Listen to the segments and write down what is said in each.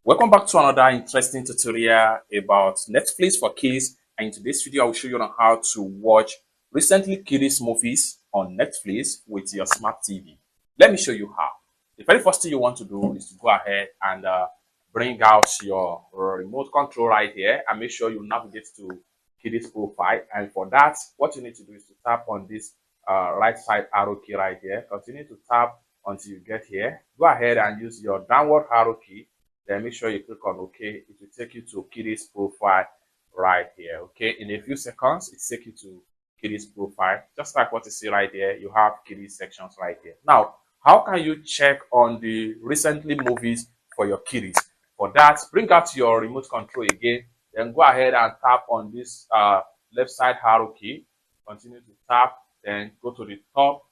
Welcome back to another interesting tutorial about Netflix for kids. And in today's video, I will show you on how to watch recently kids movies on Netflix with your smart TV. Let me show you how. The very first thing you want to do is to go ahead and bring out your remote control right here and make sure you navigate to kids profile. And for that, what you need to do is to tap on this right side arrow key right here. Continue to tap until you get here. Go ahead and use your downward arrow key. Then make sure you click on OK. It will take you to Kiddies profile right here. Okay, in a few seconds, it takes you to Kiddies profile. Just like what you see right there, you have Kiddies sections right here. Now, how can you check on the recently movies for your kiddies? For that, bring out your remote control again. Then go ahead and tap on this left side arrow key. Continue to tap. Then go to the top.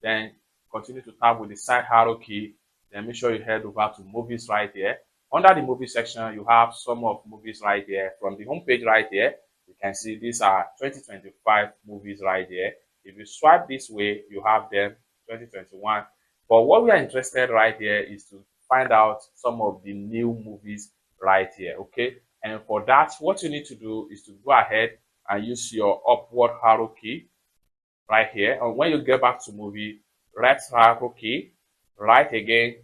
Then continue to tap with the side arrow key. Then make sure you head over to movies right here. Under the movie section, you have some of movies right here. From the home page right here, you can see these are 2025 movies right here. If you swipe this way, you have them 2021. But what we are interested right here is to find out some of the new movies right here, okay? And for that, what you need to do is to go ahead and use your upward arrow key right here. And when you get back to movie, right arrow key, right again,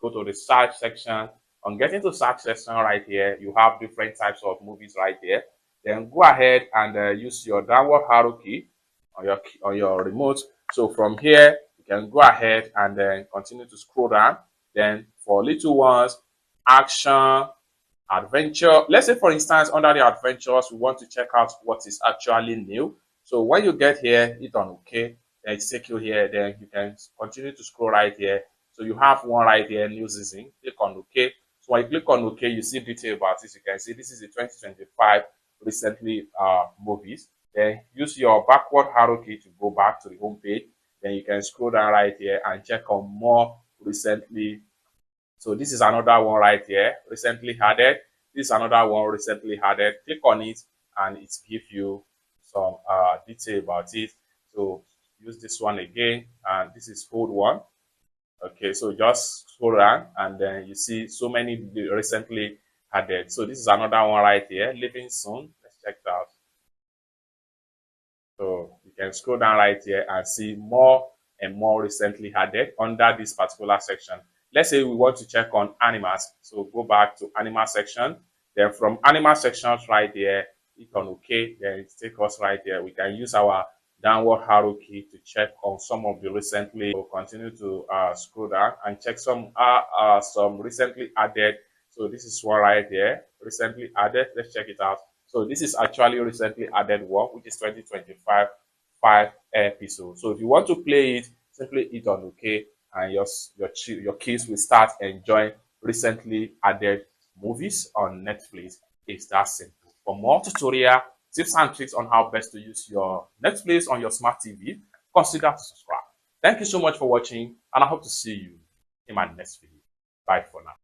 go to the search section. On getting to search section right here, you have different types of movies right here. Then go ahead and use your downward arrow key on your remote. So from here, you can go ahead and then continue to scroll down. Then for little ones, action, adventure. Let's say, for instance, under the adventures, we want to check out what is actually new. So when you get here, hit on OK. Then it takes you here. Then you can continue to scroll right here. So you have one right here, new season. Click on OK. So when you click on OK, you see detail about this. You can see this is the 2025 recently movies. Then use your backward arrow key to go back to the home page. Then you can scroll down right here and check on more recently. So this is another one right here, recently added. This is another one recently added. Click on it and it gives you some detail about it. So use this one again, and this is old one. Okay, so just scroll down and then you see so many recently added. So this is another one right here, Living Soon. Let's check it out. So you can scroll down right here and see more and more recently added under this particular section. Let's say we want to check on animals. So go back to animal section. Then from animal sections right there, click on OK. Then it takes us right there. We can use our downward arrow key to check on some of the recently. We'll continue to scroll down and check some recently added. So this is one right there, recently added. Let's check it out. So this is actually recently added one, which is 2025 5 episodes. So if you want to play it, simply hit on OK, and your kids will start enjoying recently added movies on Netflix. It's that simple. For more tutorial tips and tricks on how best to use your Netflix on your smart TV, consider to subscribe. Thank you so much for watching, and I hope to see you in my next video. Bye for now.